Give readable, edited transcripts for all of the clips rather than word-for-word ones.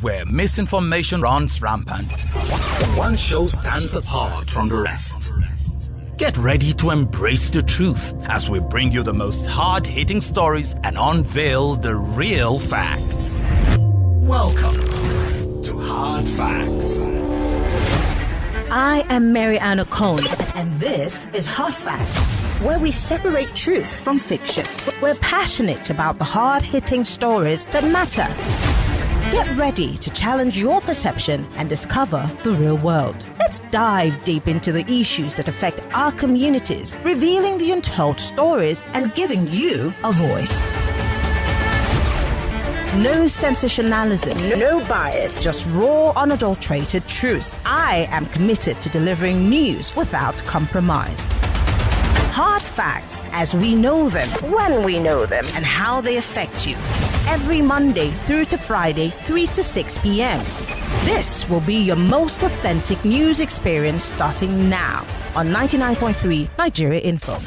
where misinformation runs rampant, one show stands apart from the rest. Get ready to embrace the truth as we bring you the most hard-hitting stories and unveil the real facts. Welcome to Hard Facts. I am Mary Ann O'Connor, and this is Hard Facts, where we separate truth from fiction. We're passionate about the hard-hitting stories that matter. Get ready to challenge your perception and discover the real world. Let's dive deep into the issues that affect our communities, revealing the untold stories and giving you a voice. No sensationalism, no bias, just raw, unadulterated truth. I am committed to delivering news without compromise. Hard facts as we know them, when we know them, and how they affect you. Every Monday through to Friday, 3 to 6 p.m. This will be your most authentic news experience starting now on 99.3 Nigeria Info.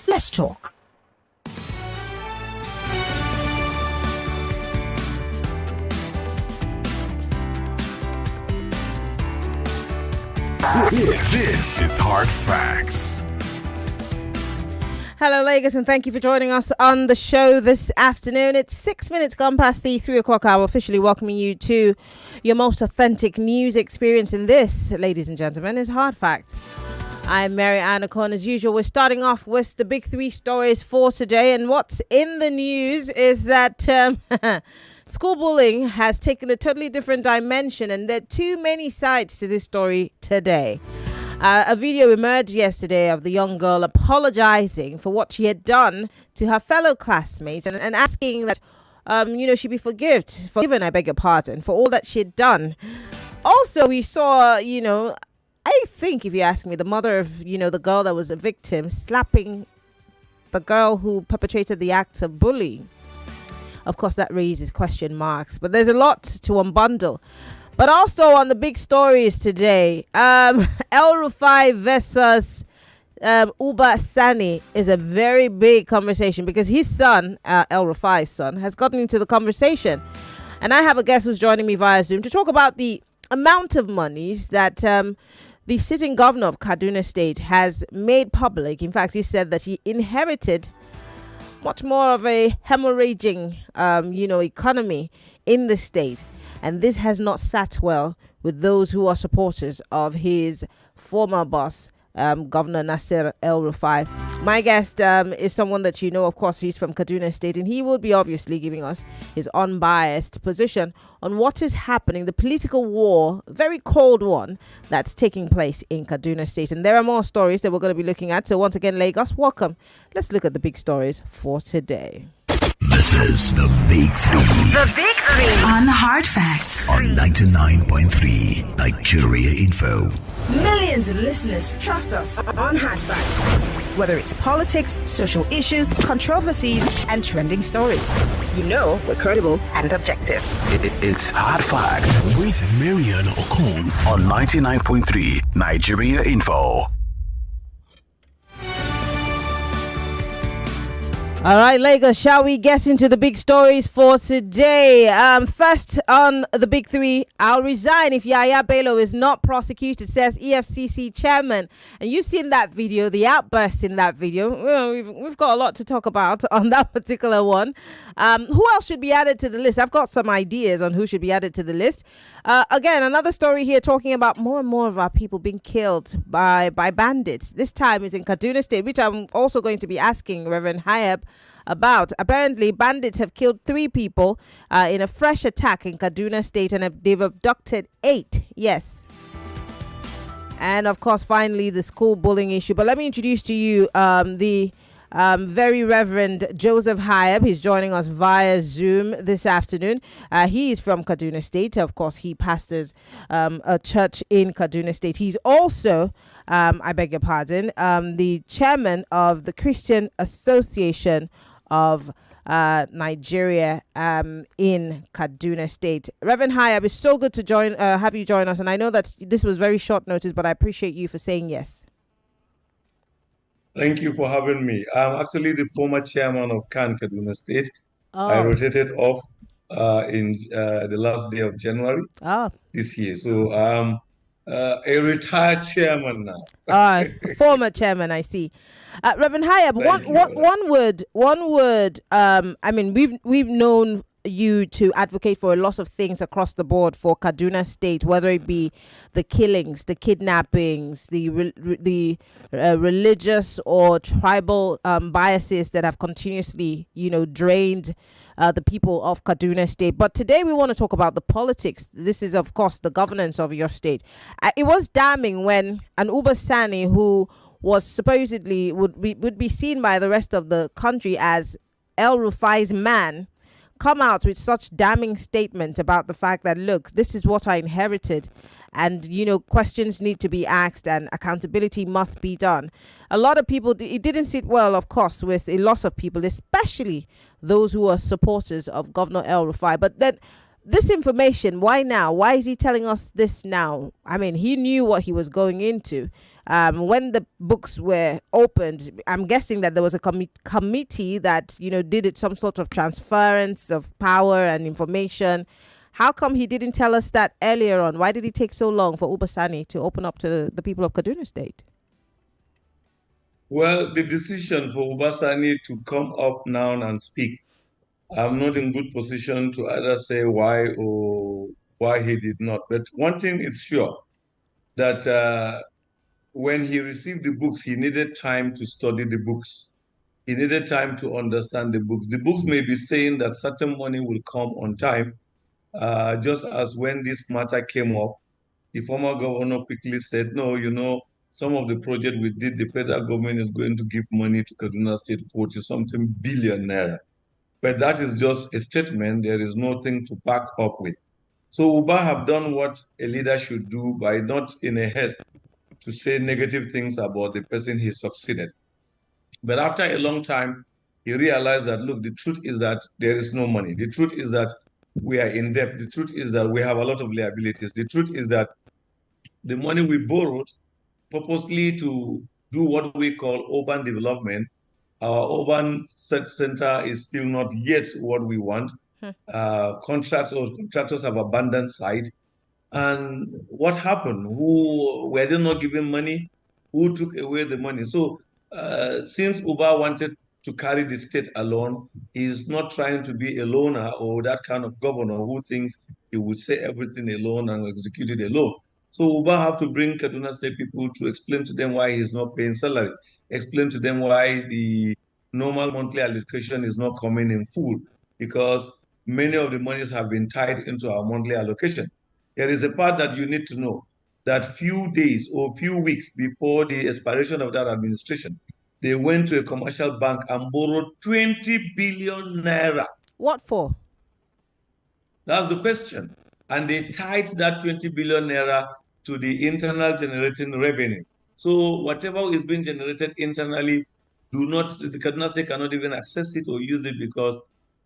Let's talk. This is Hard Facts. Hello, Lagos, and thank you for joining us on the show this afternoon. It's 6 minutes gone past the 3 o'clock hour, officially welcoming you to your most authentic news experience. And this, ladies and gentlemen, is Hard Facts. I'm Mary Ann O'Connor. As usual, we're starting off with the big three stories for today. And what's in the news is that school bullying has taken a totally different dimension, and there are too many sides to this story today. A video emerged yesterday of the young girl apologizing for what she had done to her fellow classmates and asking that, she be forgiven, I beg your pardon, for all that she had done. Also, we saw, I think, if you ask me, the mother of, the girl that was a victim slapping the girl who perpetrated the act of bullying. Of course, that raises question marks, but there's a lot to unbundle. But also on the big stories today, El Rufai versus Uba Sani is a very big conversation because his son, El Rufai's son, has gotten into the conversation. And I have a guest who's joining me via Zoom to talk about the amount of monies that the sitting governor of Kaduna State has made public. In fact, he said that he inherited much more of a hemorrhaging, economy in the state. And this has not sat well with those who are supporters of his former boss, Governor Nasir El Rufai. My guest is someone that you know, of course, he's from Kaduna State, and he will be obviously giving us his unbiased position on what is happening, the political war, very cold one, that's taking place in Kaduna State. And there are more stories that we're going to be looking at. So once again, Lagos, welcome. Let's look at the big stories for today. This is the Big Three. The Big Three on Hard Facts on 99.3 Nigeria Info. Millions of listeners trust us on Hard Facts. Whether it's politics, social issues, controversies, and trending stories, we're credible and objective. It's Hard Facts with Marian Okon on 99.3 Nigeria Info. All right, Lagos, shall we get into the big stories for today? First on the big three, I'll resign if Yahaya Bello is not prosecuted, says EFCC chairman. And you've seen that video, the outburst in that video. Well, we've got a lot to talk about on that particular one. Who else should be added to the list? I've got some ideas on who should be added to the list. Again, another story here talking about more and more of our people being killed by bandits. This time is in Kaduna State, which I'm also going to be asking Reverend Hayab about. Apparently, bandits have killed 3 people in a fresh attack in Kaduna State, and they've abducted 8. Yes. And of course, finally, the school bullying issue. But let me introduce to you the very Reverend Joseph Hayab. He's joining us via Zoom this afternoon. He is from Kaduna State. Of course, he pastors a church in Kaduna State. He's also, I beg your pardon, the chairman of the Christian Association of Nigeria in Kaduna State. Reverend Hayab, it's so good to have you join us. And I know that this was very short notice, but I appreciate you for saying yes. Thank you for having me. I'm actually the former chairman of CAN Kaduna State. Oh. I rotated off in the last day of January this year. So a retired chairman now. Former chairman, I see. Reverend Hayab, one word. I mean, we've known you to advocate for a lot of things across the board for Kaduna State, whether it be the killings, the kidnappings, the religious or tribal biases that have continuously, drained the people of Kaduna State. But today we want to talk about the politics. This is, of course, the governance of your state. It was damning when an Uba Sani, who was supposedly would be seen by the rest of the country as El Rufai's man, come out with such damning statement about the fact that, look, this is what I inherited, and questions need to be asked and accountability must be done. A lot of people, it didn't sit well, of course, with a lot of people, especially those who are supporters of Governor El Rufai. But then this information, why now? Why is he telling us this now? I mean, he knew what he was going into. When the books were opened, I'm guessing that there was a committee that, did it, some sort of transference of power and information. How come he didn't tell us that earlier on? Why did it take so long for Uba Sani to open up to the people of Kaduna State? Well, the decision for Uba Sani to come up now and speak, I'm not in good position to either say why or why he did not. But one thing is sure, that when he received the books, he needed time to study the books. He needed time to understand the books. The books may be saying that certain money will come on time, just as when this matter came up, the former governor quickly said, no, some of the project we did, the federal government is going to give money to Kaduna State, 40-something billion naira. But that is just a statement. There is nothing to back up with. So Uba have done what a leader should do by not in a haste to say negative things about the person he succeeded. But after a long time, he realized that, look, the truth is that there is no money. The truth is that we are in debt. The truth is that we have a lot of liabilities. The truth is that the money we borrowed purposely to do what we call urban development, our urban center is still not yet what we want. Contractors have abandoned site. And what happened? Who were they not giving money? Who took away the money? So since Uba wanted to carry the state alone, he's not trying to be a loner or that kind of governor who thinks he would say everything alone and execute it alone. So Uba have to bring Kaduna State people to explain to them why he's not paying salary, explain to them why the normal monthly allocation is not coming in full, because many of the monies have been tied into our monthly allocation. There is a part that you need to know, that few days or few weeks before the expiration of that administration, they went to a commercial bank and borrowed 20 billion naira. What for? That's the question. And they tied that 20 billion naira to the internal generating revenue. So whatever is being generated internally, the Kaduna State cannot even access it or use it because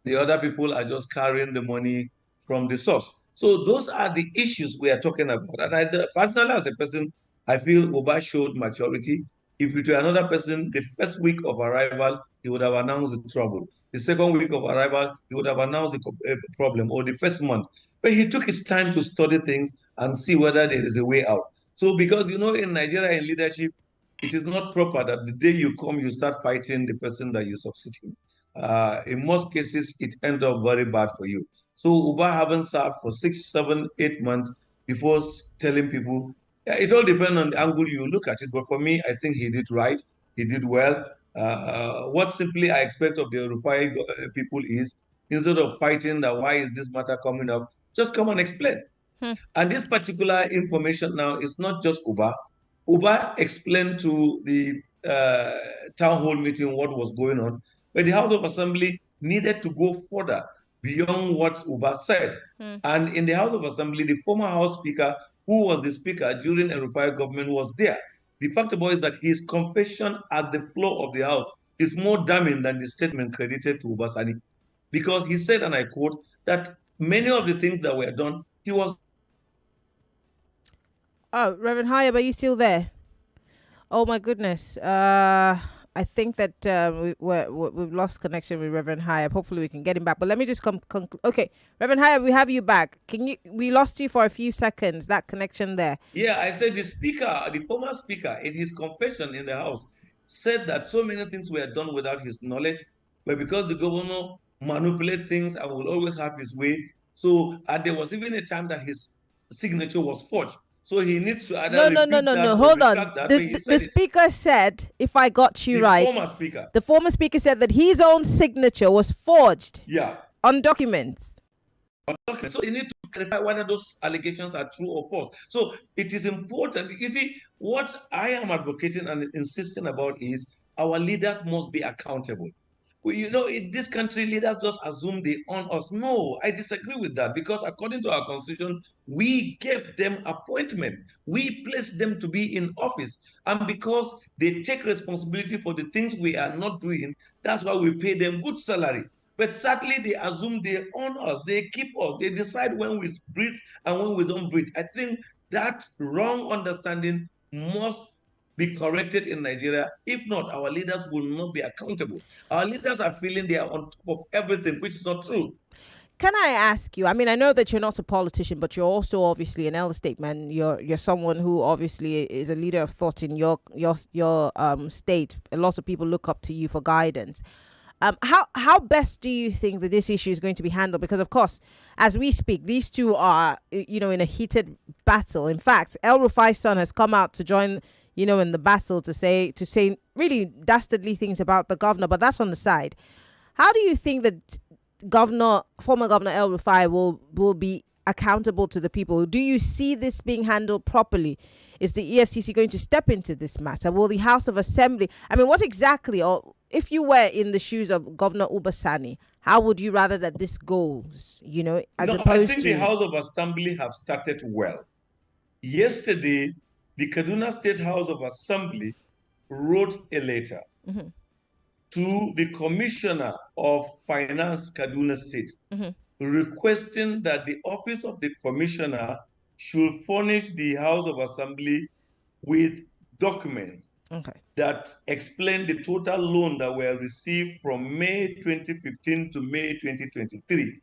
the other people are just carrying the money from the source. So those are the issues we are talking about. And personally, as a person, I feel Uba showed maturity. If it were another person, the first week of arrival, he would have announced the trouble. The second week of arrival, he would have announced the problem, or the first month. But he took his time to study things and see whether there is a way out. So because, in Nigeria, in leadership, it is not proper that the day you come, you start fighting the person that you succeed in. In most cases, it ends up very bad for you. So Uba haven't served for 6, 7, 8 months before telling people. It all depends on the angle you look at it. But for me, I think he did right. He did well. What simply I expect of the Rufai people is, instead of fighting that why is this matter coming up, just come and explain. And this particular information now is not just Uba. Uba explained to the town hall meeting what was going on, but the House of Assembly needed to go further beyond what Uba said. And in the House of Assembly, the former House Speaker, who was the Speaker during the Rufai government, was there. The fact about it is that his confession at the floor of the House is more damning than the statement credited to Uba Sani, because he said, and I quote, that many of the things that were done, he was... Oh, Reverend Hayab, are you still there? Oh my goodness. I think that we've lost connection with Reverend Hyatt. Hopefully we can get him back. But let me just okay, Reverend Hyatt, we have you back. We lost you for a few seconds, that connection there. Yeah, I said the former speaker, in his confession in the House, said that so many things were done without his knowledge, but because the governor manipulated things and will always have his way. So, and there was even a time that his signature was forged. So he needs to either no. Hold on. The speaker said, if I got you right, the former speaker said that his own signature was forged. Yeah. On documents. Okay, so you need to clarify whether those allegations are true or false. So it is important. You see, what I am advocating and insisting about is our leaders must be accountable. In this country, leaders just assume they own us. No, I disagree with that, because according to our constitution, we gave them appointment. We placed them to be in office. And because they take responsibility for the things we are not doing, that's why we pay them good salary. But sadly, they assume they own us. They keep us. They decide when we breathe and when we don't breathe. I think that wrong understanding must be corrected in Nigeria. If not, our leaders will not be accountable. Our leaders are feeling they are on top of everything, which is not true. Can I ask you, I mean, I know that you're not a politician, but you're also obviously an elder statesman. You're someone who obviously is a leader of thought in your state. A lot of people look up to you for guidance. How best do you think that this issue is going to be handled? Because, of course, as we speak, these two are, in a heated battle. In fact, El Rufai's son has come out to join, in the battle to say really dastardly things about the governor. But that's on the side. How do you think that former Governor El Rufai will be accountable to the people? Do you see this being handled properly? Is the EFCC going to step into this matter? Will the House of Assembly? I mean, what exactly, or if you were in the shoes of Governor Ubasani, how would you rather that this goes, I think the House of Assembly have started well. Yesterday, the Kaduna State House of Assembly wrote a letter to the Commissioner of Finance, Kaduna State, requesting that the office of the Commissioner should furnish the House of Assembly with documents that explain the total loan that were received from May 2015 to May 2023,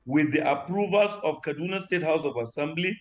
with the approvals of Kaduna State House of Assembly,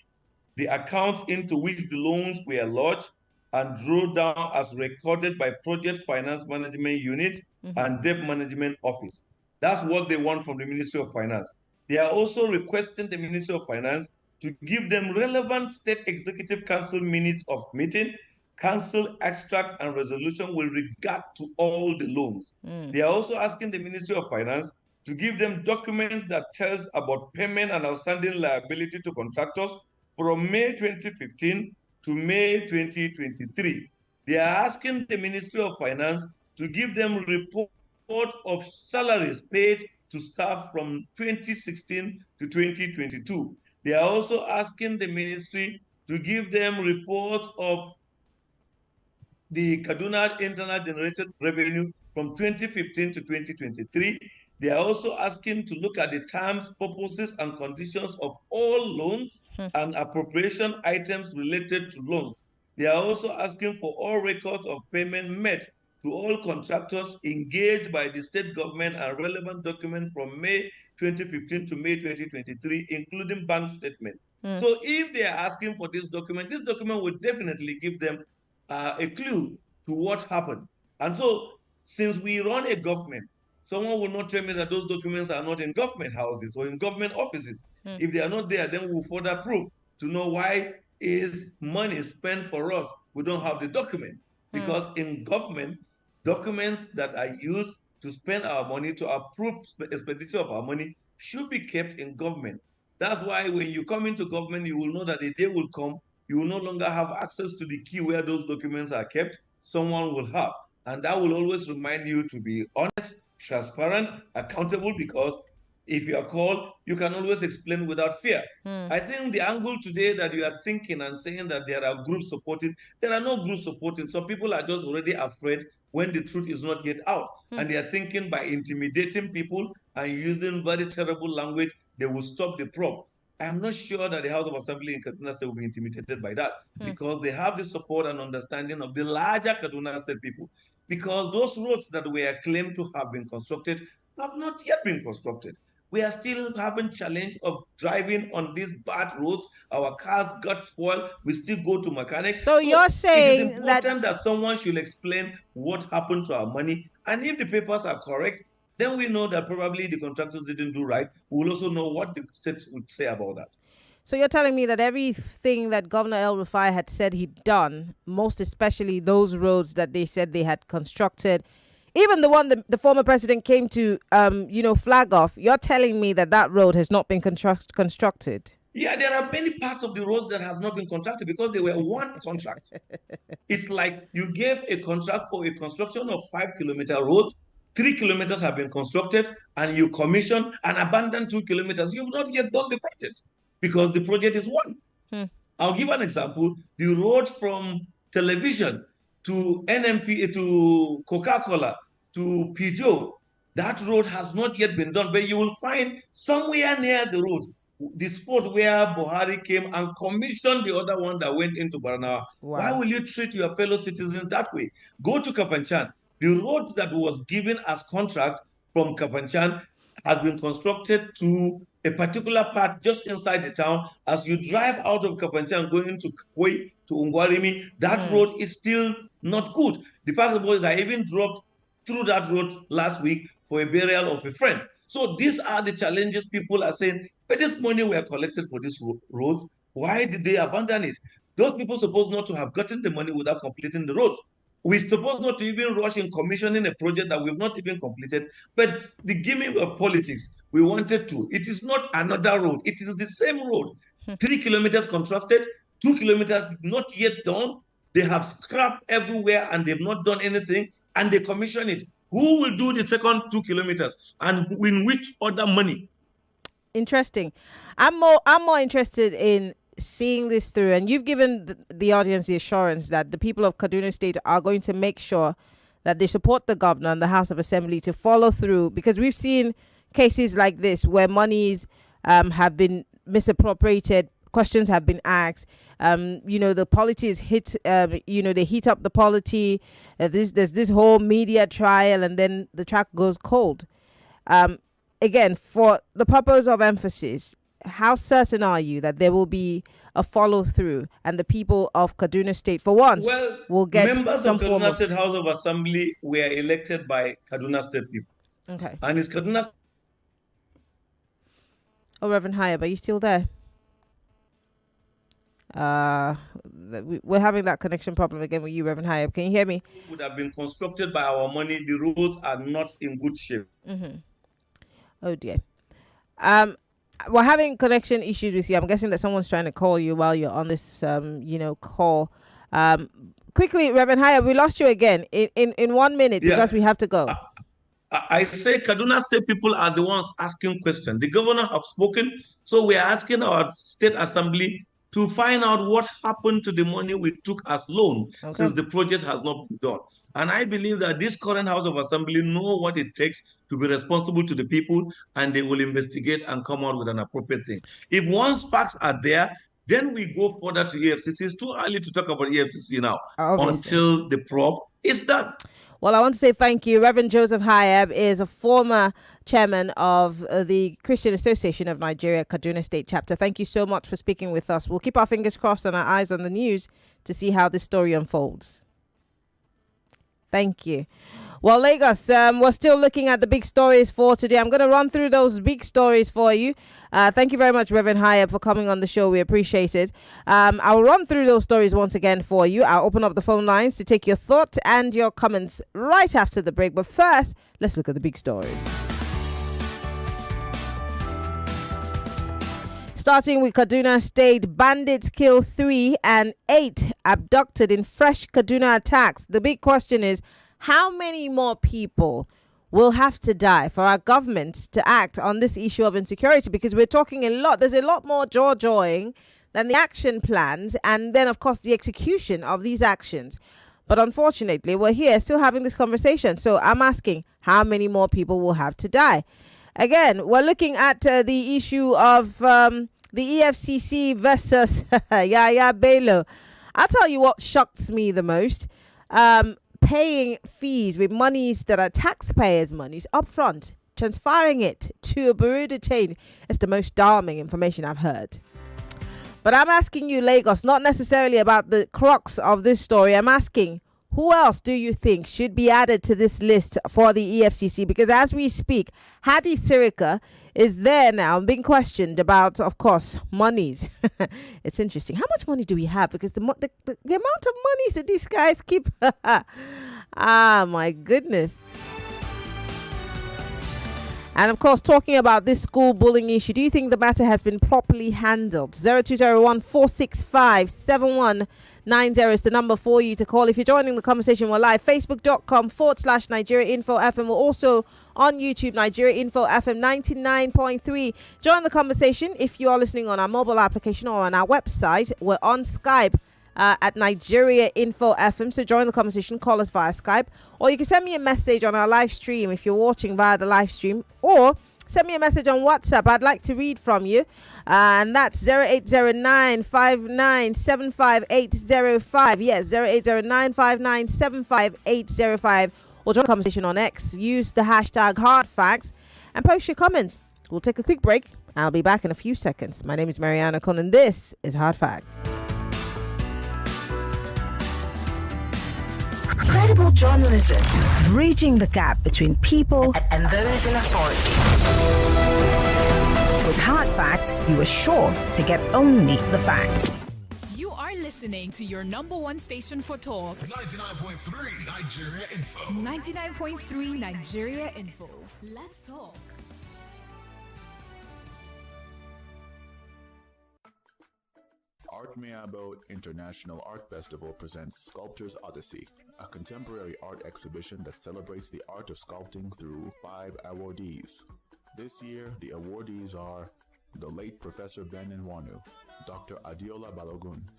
the accounts into which the loans were lodged and drawn down as recorded by Project Finance Management Unit and Debt Management Office. That's what they want from the Ministry of Finance. They are also requesting the Ministry of Finance to give them relevant State Executive Council minutes of meeting, council extract and resolution with regard to all the loans. They are also asking the Ministry of Finance to give them documents that tells about payment and outstanding liability to contractors from May 2015 to May 2023. They are asking the Ministry of Finance to give them report of salaries paid to staff from 2016 to 2022. They are also asking the ministry to give them reports of the Kaduna internal generated revenue from 2015 to 2023. They are also asking to look at the terms, purposes, and conditions of all loans and appropriation items related to loans. They are also asking for all records of payment met to all contractors engaged by the state government and relevant documents from May 2015 to May 2023, including bank statement. So if they are asking for this document will definitely give them a clue to what happened. And so, since we run a government, someone will not tell me that those documents are not in government houses or in government offices. If they are not there, then we'll further prove to know why is money spent for us. We don't have the document. Because in government, documents that are used to spend our money, to approve expenditure of our money, should be kept in government. That's why when you come into government, you will know that the day will come, you will no longer have access to the key where those documents are kept. Someone will have. And that will always remind you to be honest, transparent, accountable, because if you are called, you can always explain without fear. I think the angle today that you are thinking and saying that there are groups supporting, there are no groups supporting. Some people are just already afraid when the truth is not yet out. And they are thinking by intimidating people and using very terrible language, they will stop the probe. I'm not sure that the House of Assembly in Kaduna State will be intimidated by that because they have the support and understanding of the larger Kaduna State people. Because those roads that were claimed to have been constructed have not yet been constructed. We are still having challenge of driving on these bad roads. Our cars got spoiled. We still go to mechanics. So you're saying it is important that someone should explain what happened to our money. And if the papers are correct, then we know that probably the contractors didn't do right. We will also know what the state would say about that. So you're telling me that everything that Governor El Rufai had said he'd done, most especially those roads that they said they had constructed, even the one the former president came to, flag off, you're telling me that road has not been constructed? Yeah, there are many parts of the roads that have not been contracted because they were one contract. It's like you gave a contract for a construction of 5-kilometer road, 3 kilometers have been constructed, and you commission and abandon 2 kilometers. You've not yet done the project because the project is one. I'll give an example. The road from television to NMP, to Coca-Cola, to Peugeot, that road has not yet been done, but you will find somewhere near the road the spot where Buhari came and commissioned the other one that went into Baranawa. Wow. Why will you treat your fellow citizens that way? Go to Kafanchan. The road that was given as contract from Kafanchan has been constructed to a particular part just inside the town. As you drive out of Kafanchan going to Koi, to Ungwarimi, that road is still not good. The fact of the matter is that I even dropped through that road last week for a burial of a friend. So these are the challenges people are saying, but this money were collected for these roads. Why did they abandon it? Those people supposed not to have gotten the money without completing the roads. We're supposed not to even rush in commissioning a project that we've not even completed, but the gimmick of politics, we wanted to. It is not another road. It is the same road. 3 kilometers constructed, 2 kilometers not yet done. They have scrap everywhere and they've not done anything, and they commission it. Who will do the second 2 kilometers and in which other money? Interesting. I'm more interested in seeing this through, and you've given the audience the assurance that the people of Kaduna State are going to make sure that they support the governor and the House of Assembly to follow through, because we've seen cases like this where monies have been misappropriated, questions have been asked, the polity is hit, they heat up the polity, there's this whole media trial, and then the track goes cold. Again, for the purpose of emphasis, how certain are you that there will be a follow through and the people of Kaduna State, for once, will get members some of Kaduna State House of Assembly were elected by Kaduna State people. Okay. And it's Kaduna. Oh, Reverend Yahaya, are you still there? We're having that connection problem again with you, Reverend Yahaya. Can you hear me? Would have been constructed by our money. The roads are not in good shape. Oh dear. We're having connection issues with you. I'm guessing that someone's trying to call you while you're on this, call. Quickly, Reverend Yahaya, we lost you again in 1 minute because we have to go. I say Kaduna State people are the ones asking questions. The governor have spoken, so we are asking our state assembly to find out what happened to the money we took as loan since the project has not been done. And I believe that this current House of Assembly know what it takes to be responsible to the people, and they will investigate and come out with an appropriate thing. If once facts are there, then we go further to EFCC. It's too early to talk about EFCC now until the probe is done. Well, I want to say thank you. Reverend Joseph Yahaya is a former chairman of the Christian Association of Nigeria, Kaduna State chapter. Thank you so much for speaking with us. We'll keep our fingers crossed and our eyes on the news to see how this story unfolds. Thank you. Well, Lagos, we're still looking at the big stories for today. I'm going to run through those big stories for you. Thank you very much, Reverend Yahaya, for coming on the show. We appreciate it. I'll run through those stories once again for you. I'll open up the phone lines to take your thoughts and your comments right after the break. But first, let's look at the big stories. Starting with Kaduna State, bandits kill 3 and 8 abducted in fresh Kaduna attacks. The big question is, how many more people will have to die for our government to act on this issue of insecurity? Because we're talking a lot. There's a lot more jaw-jawing than the action plans and then, of course, the execution of these actions. But unfortunately, we're here still having this conversation. So I'm asking, how many more people will have to die? Again, we're looking at the issue of the the EFCC versus Yahaya Bello. I'll tell you what shocks me the most. Paying fees with monies that are taxpayers' monies upfront, transferring it to a Bureau chain is the most damning information I've heard. But I'm asking you, Lagos, not necessarily about the crux of this story. I'm asking, who else do you think should be added to this list for the EFCC? Because as we speak, Hadi Sirika is there now being questioned about, of course, monies. It's interesting. How much money do we have? Because the amount of monies that these guys keep. Ah, my goodness. And of course, talking about this school bullying issue, do you think the matter has been properly handled? 0201 465 7190 is the number for you to call. If you're joining the conversation, we're live. Facebook.com/Nigeria Info FM. We're also on YouTube, Nigeria Info FM 99.3. Join the conversation if you are listening on our mobile application or on our website. We're on Skype at Nigeria Info FM. So join the conversation, call us via Skype, or you can send me a message on our live stream if you're watching via the live stream, or send me a message on WhatsApp. I'd like to read from you, and that's 0809597585. Yes, 0809597585. Or join the conversation on X. Use the hashtag #HardFacts and post your comments. We'll take a quick break. I'll be back in a few seconds. My name is Mariana Conan. This is Hard Facts. Credible journalism, bridging the gap between people and those in authority. With Hard Fact, you are sure to get only the facts. You are listening to your number one station for talk. 99.3 Nigeria Info. 99.3 Nigeria Info. Let's talk. Art Mayabo International Art Festival presents Sculptor's Odyssey, a contemporary art exhibition that celebrates the art of sculpting through 5 awardees. This year, the awardees are the late Professor Ben Nwanu, Dr. Adiola Balogun,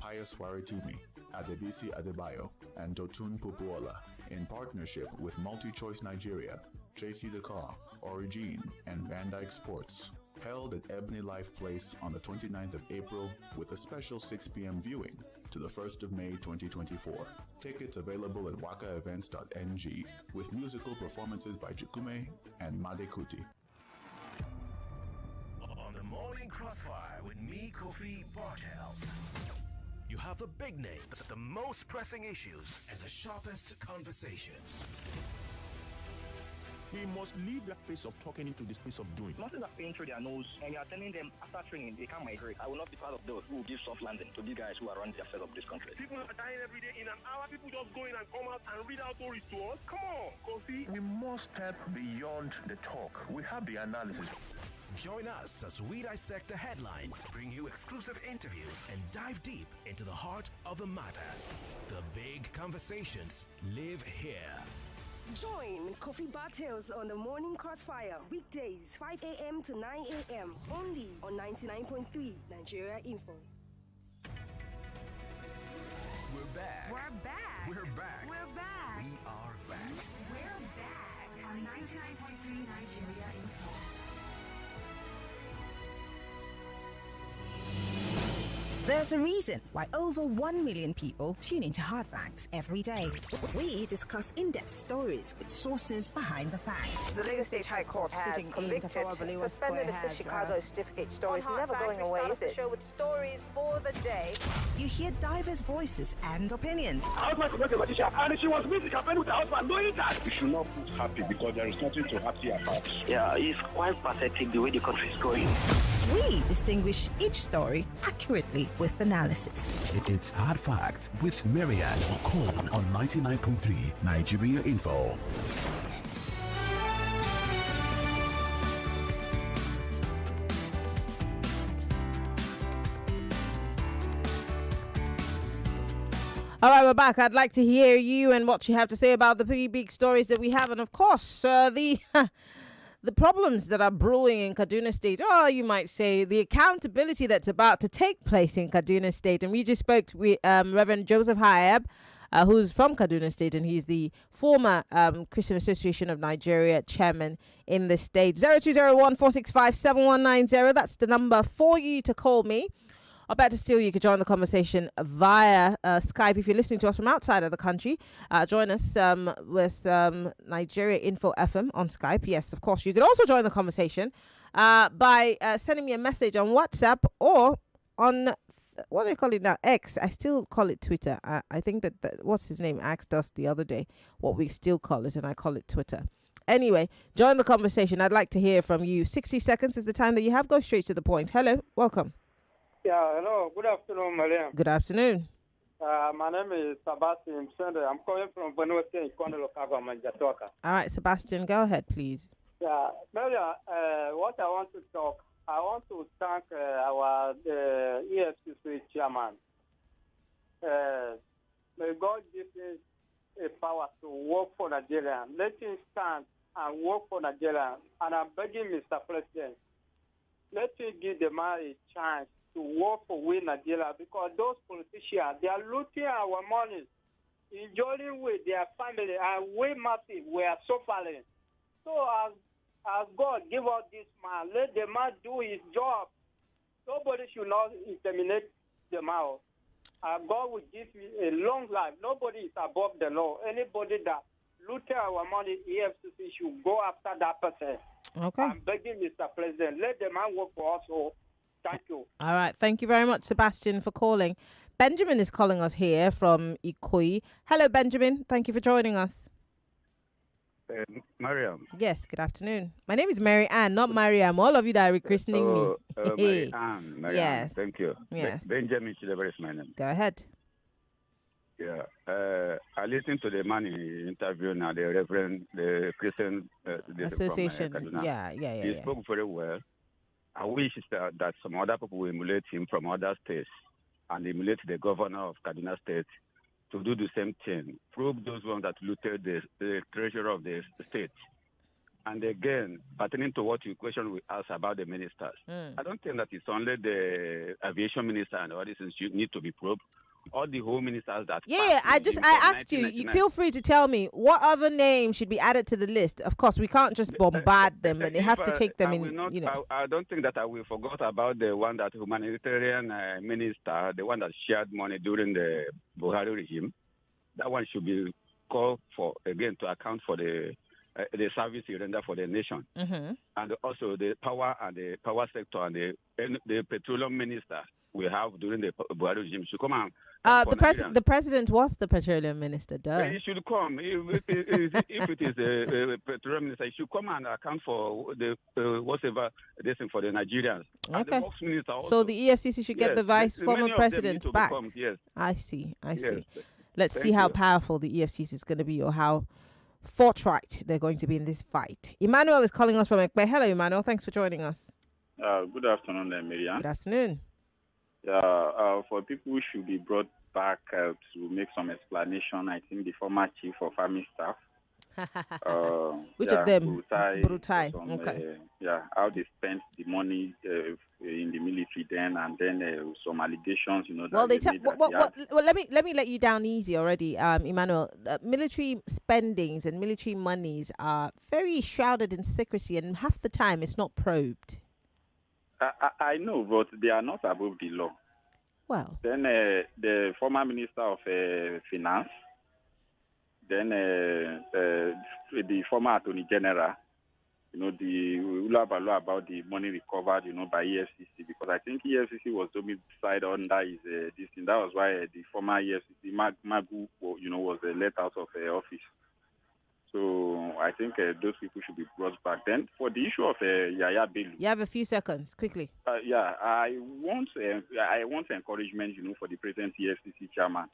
Pius Waritimi, Adebisi Adebayo, and Dotun Pupuola, in partnership with MultiChoice Nigeria, JC Decor, Origin, and Van Dyke Sports. Held at Ebony Life Place on the 29th of April with a special 6 p.m. viewing to the 1st of May 2024. Tickets available at wakaevents.ng with musical performances by Jukume and Made Kuti. On the Morning Crossfire with me, Kofi Bartels. You have the big names, the most pressing issues, and the sharpest conversations. We must leave that place of talking into the space of doing. Nothing that's paying through their nose, and you are telling them after training they can't migrate. I will not be part of those who will give soft landing to these guys who are running the affairs of this country. People are dying every day in an hour. People just go in and come out and read out stories to us. Come on, Kofi. We must step beyond the talk. We have the analysis. Join us as we dissect the headlines, bring you exclusive interviews, and dive deep into the heart of the matter. The big conversations live here. Join Kofi Bartels on the Morning Crossfire, weekdays 5 a.m. to 9 a.m. only on 99.3 Nigeria Info. We're back. We're back. We're back. We're back. We are back. We're back on 99.3 Nigeria Info. There's a reason why over 1 million people tune into Hard Facts every day. We discuss in-depth stories with sources behind the facts. The Lagos State High Court has Sitting in convicted, Tafawa suspended the Chicago certificate story. It's never going away, is it? Show with stories for the day. You hear diverse voices and opinions. And she was meeting her friend with her husband, knowing that. You should not put happy because there is nothing to happy about. Yeah, it's quite pathetic the way the country is going. We distinguish each story accurately with analysis. It's Hard Facts with Marianne Okon on 99.3 Nigeria Info. All right, we're back. I'd like to hear you and what you have to say about the three big stories that we have, and of course, the problems that are brewing in Kaduna State, or you might say the accountability that's about to take place in Kaduna State. And we just spoke with Reverend Joseph Hayab, who's from Kaduna State, and he's the former Christian Association of Nigeria chairman in the state. 0201-465-7190. That's the number for you to call me. Or better still, you could join the conversation via Skype if you're listening to us from outside of the country. Join us with Nigeria Info FM on Skype. Yes, of course. You could also join the conversation by sending me a message on WhatsApp or on, what do they call it now? X. I still call it Twitter. I think that, what's his name, asked us the other day what we still call it, and I call it Twitter. Anyway, join the conversation. I'd like to hear from you. 60 seconds is the time that you have. Go straight to the point. Hello. Welcome. Yeah, hello. Good afternoon, Mariam. Good afternoon. My name is Sebastian Sende. I'm calling from Benue State, Kondo Local Government, Jatoka. All right, Sebastian, go ahead, please. Yeah, Mariam, what I want to talk, I want to thank our EFCC chairman. May God give him a power to work for Nigeria. Let him stand and work for Nigeria. And I'm begging Mr. President, let him give the man a chance to work for we Nigeria, because those politicians, they are looting our money, enjoying with their family, and we massive, we are suffering. So as God give us this man, let the man do his job. Nobody should not intimidate the man. God will give you a long life. Nobody is above the law. Anybody that looting our money, EFCC should go after that person. Okay. I'm begging Mr. President, let the man work for us all. Thank you. All right. Thank you very much, Sebastian, for calling. Benjamin is calling us here from Ikoyi. Hello, Benjamin. Thank you for joining us. Mariam. Yes, good afternoon. My name is Mary Ann, not Mariam. All of you that are rechristening me. Mary Ann. Yes. Thank you. Yes. Benjamin Chilever is my name. Go ahead. Yeah. I listened to the man in interview now, the Reverend, the Christian Association. From, Kaduna. Yeah. He spoke very well. I wish that some other people will emulate him from other states and emulate the governor of Kaduna State to do the same thing. Prove those ones that looted the treasurer of the state. And again, pertaining to what you question we asked about the ministers, I don't think that it's only the aviation minister and all these things you need to be probed. All the home ministers that I asked you feel free to tell me what other names should be added to the list. Of course, we can't just bombard them, but they have to take them in. I don't think that I will forget about the one that humanitarian minister, the one that shared money during the Buhari regime. That one should be called for again to account for the service you render for the nation, and also the power sector and the petroleum minister we have during the Buhari regime should come and the president was the petroleum minister. He should come. If it is the petroleum minister, he should come and account for the whatever this thing for the Nigerians. Okay. And the works minister also. So the EFCC should get the former president back. Yes. I see. Yes. Let's see how powerful the EFCC is going to be, or how forthright they're going to be in this fight. Emmanuel is calling us from Ekpe. Hello, Emmanuel. Thanks for joining us. Good afternoon, Miriam. Good afternoon. For people who should be brought back to make some explanation, I think the former chief of army staff. Which of them? Brutai. Okay. How they spent the money in the military then, and then some allegations, Well, let me let you down easy already, Emmanuel. Military spendings and military monies are very shrouded in secrecy, and half the time it's not probed. I know, but they are not above the law. Well. Then the former minister of finance, then the former attorney general, the ulabalo about the money recovered, by EFCC, because I think EFCC was domiciled under his this thing. That was why the former EFCC Magu, was let out of office. So I think those people should be brought back. Then for the issue of Yahaya Bello, you have a few seconds, quickly. I want encouragement, for the present EFCC chairman.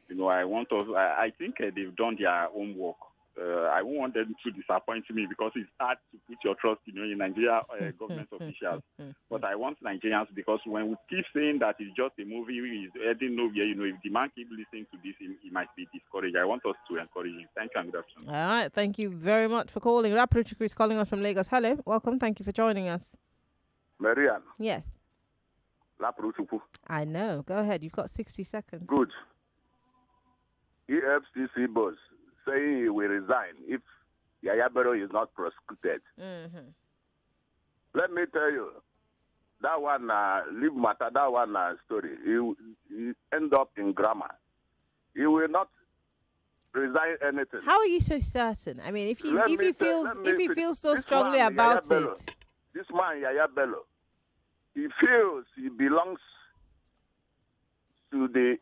I think they've done their homework. I won't want them to disappoint me, because it's hard to put your trust, in Nigeria government officials. But I want Nigerians, because when we keep saying that it's just a movie, he's heading nowhere, if the man keeps listening to this, he might be discouraged. I want us to encourage him. Thank you and good afternoon. All right. Thank you very much for calling. Rapuruchukwu is calling us from Lagos. Hello. Welcome. Thank you for joining us. Marian. Yes. Rapuruchukwu. I know. Go ahead. You've got 60 seconds. Good. EFCC boss saying he will resign if Yahaya Bello is not prosecuted. Mm-hmm. Let me tell you, that one, leave matter, that one story. He end up in grammar. He will not resign anything. How are you so certain? I mean, if he feels so This strongly man, about Yahaya Bello, it, this man Yahaya Bello, he feels he belongs to the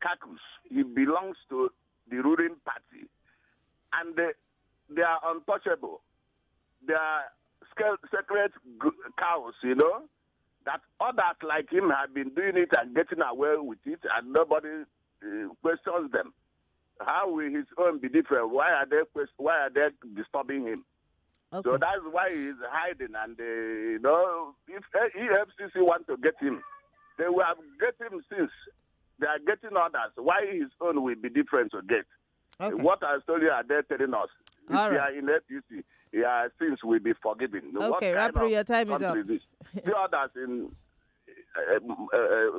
caucus. He belongs to the ruling party, and they are untouchable. They are sacred cows, that others like him have been doing it and getting away with it, and nobody questions them. How will his own be different? Why are they disturbing him? Okay. So that's why he's hiding. And if EFCC want to get him, they will have get him since they are getting others. Why his own will be different to get? Okay. What I told you are they telling us? If All we right. are in FCC, sins will be forgiven. Okay, Rapper, your time is up. The others in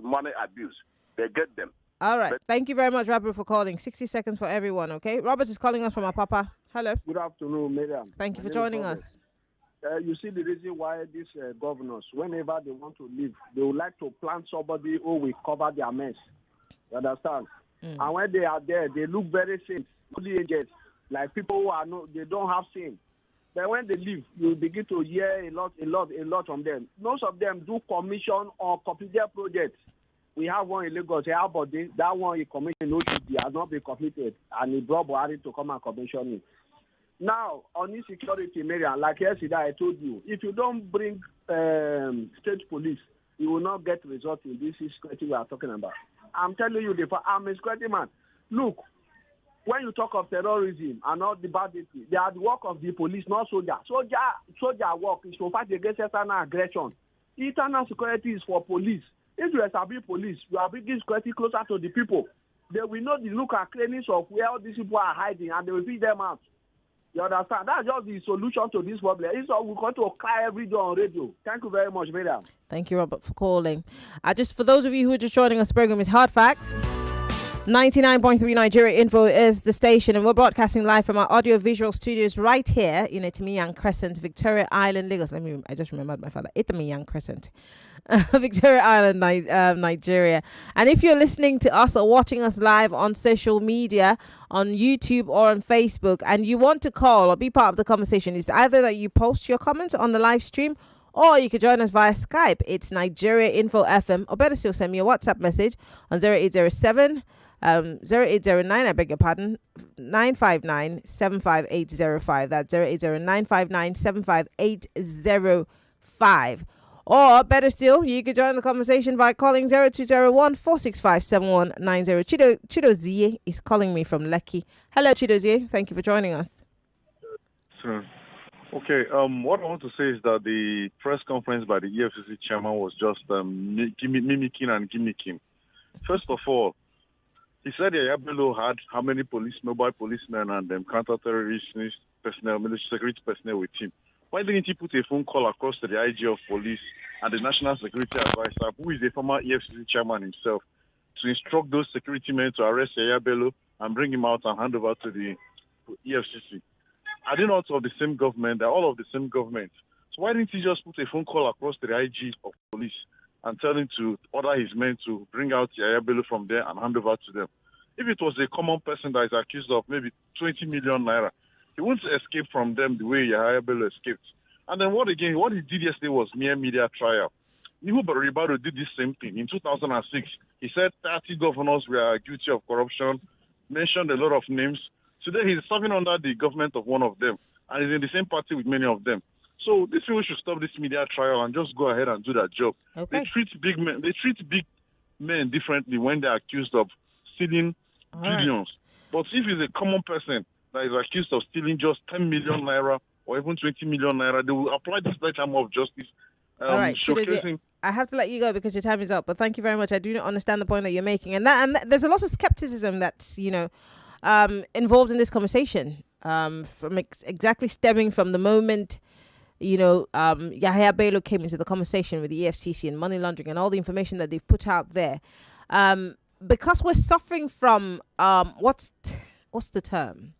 money abuse, they get them. All right. Thank you very much, Rapper, for calling. 60 seconds for everyone, okay? Robert is calling us from Apapa. Hello. Good afternoon, Madam. Thank you for joining us. You see the reason why these governors, whenever they want to leave, they would like to plant somebody who will cover their mess. You understand? And when they are there, they look very safe. Only agents, like people who they don't have sin. But when they leave, you begin to hear a lot from them. Most of them do commission or completed projects. We have one in Lagos, that one he commissioned, has not been completed, and he brought Buhari to come and commission it. Now, on insecurity, Mariam, like yesterday I told you, if you don't bring state police, you will not get results in this security we are talking about. I'm telling you, I'm a security man. Look, when you talk of terrorism and all the bandits, they are the work of the police, not soldier. Soldier work is to fight against external aggression. Internal security is for police. If you establish police, you are bringing security closer to the people. They will know the look and cleanliness of where all these people are hiding, and they will feed them out. You understand? That's just the solution to this problem. It's all we're going to cry every day on radio. Thank you very much, madam. Thank you, Robert, for calling. Just for those of you who are just joining us, the program is Hard Facts. 99.3 Nigeria Info is the station, and we're broadcasting live from our audio-visual studios right here in Itimi Crescent, Victoria Island, Lagos. I just remembered my father. Itimi Crescent, Victoria Island, Nigeria. And if you're listening to us or watching us live on social media, on YouTube or on Facebook, and you want to call or be part of the conversation, it's either that you post your comments on the live stream, or you can join us via Skype. It's Nigeria Info FM, or better still, send me a WhatsApp message on 0807 0809, I beg your pardon, 959 75805. That's 080 959 75805. Or better still, you can join the conversation by calling 0201 465 7190. Chidozie is calling me from Lekki. Hello, Chidozie. Thank you for joining us. Sure. Okay, what I want to say is that the press conference by the EFCC chairman was just mimicking and gimmicking. First of all, he said Yahaya Bello had how many mobile policemen and counter-terrorist personnel, military security personnel with him. Why didn't he put a phone call across to the IG of police and the National Security Advisor, who is the former EFCC chairman himself, to instruct those security men to arrest Yahaya Bello and bring him out and hand over to the EFCC? Are they not of the same government? They're all of the same government. So why didn't he just put a phone call across to the IG of police and tell him to order his men to bring out Yahaya Bello from there and hand over to them? If it was a common person that is accused of maybe 20 million naira, he wouldn't escape from them the way Yahaya Bello escaped. And then what he did yesterday was mere media trial. Nuhu Ribado did the same thing. In 2006, he said 30 governors were guilty of corruption, mentioned a lot of names. Today he's serving under the government of one of them, and he's in the same party with many of them. So these people should stop this media trial and just go ahead and do their job. Okay. They treat big men differently when they're accused of stealing billions. But if it's a common person that is accused of stealing just 10 million naira or even 20 million naira, they will apply this lifetime of justice. All right, I have to let you go because your time is up. But thank you very much. I do not understand the point that you're making, and there's a lot of skepticism that's involved in this conversation. From exactly stemming from the moment Yahaya Bello came into the conversation with the EFCC and money laundering and all the information that they've put out there. because we're suffering from what's the term?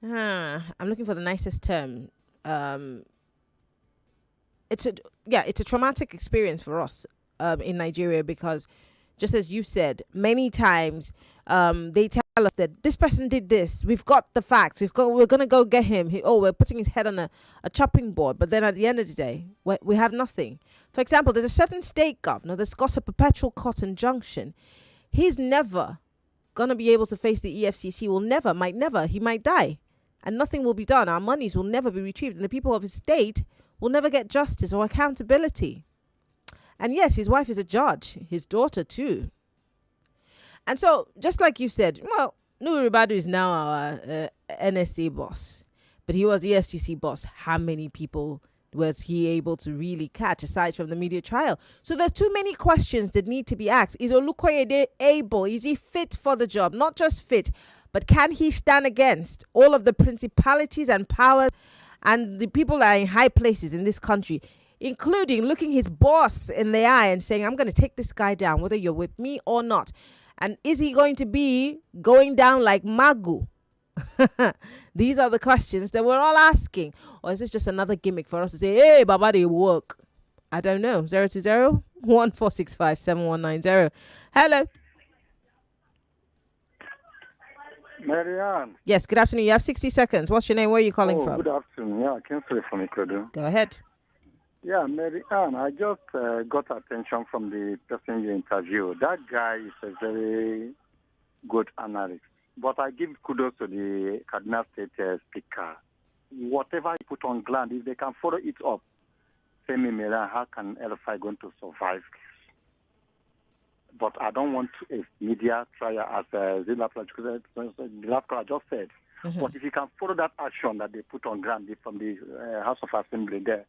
I'm looking for the nicest term. It's a traumatic experience for us in Nigeria, because just as you said, many times they tell us that this person did this. We've got the facts. We're gonna go get him. We're putting his head on a chopping board. But then at the end of the day, we have nothing. For example, there's a certain state governor that's got a perpetual court injunction. He's never gonna be able to face the EFCC. Might never. He might die, and nothing will be done. Our monies will never be retrieved, and the people of his state will never get justice or accountability. And yes, his wife is a judge, his daughter too. And so, just like you said, well, Nuhu Ribadu is now our NSA boss, but he was EFCC boss. How many people was he able to really catch aside from the media trial? So there's too many questions that need to be asked. Is Olukoyede able? Is he fit for the job? Not just fit, but can he stand against all of the principalities and powers and the people that are in high places in this country, including looking his boss in the eye and saying, I'm going to take this guy down, whether you're with me or not? And is he going to be going down like Magu? These are the questions that we're all asking. Or is this just another gimmick for us to say, hey, Baba, they work? I don't know. 020-1465-7190. Hello. Marianne. Yes, good afternoon. You have 60 seconds. What's your name? Where are you calling from? Good afternoon. Yeah, I came straight from Kaduna. Go ahead. Yeah, Marianne, I just got attention from the person you interviewed. That guy is a very good analyst. But I give kudos to the Kaduna State Speaker. Whatever he put on ground, if they can follow it up, say me, Marianne, how can LFI going to survive this? But I don't want a media trial as Zilapla just said. Mm-hmm. But if you can follow that action that they put on ground from the House of Assembly there,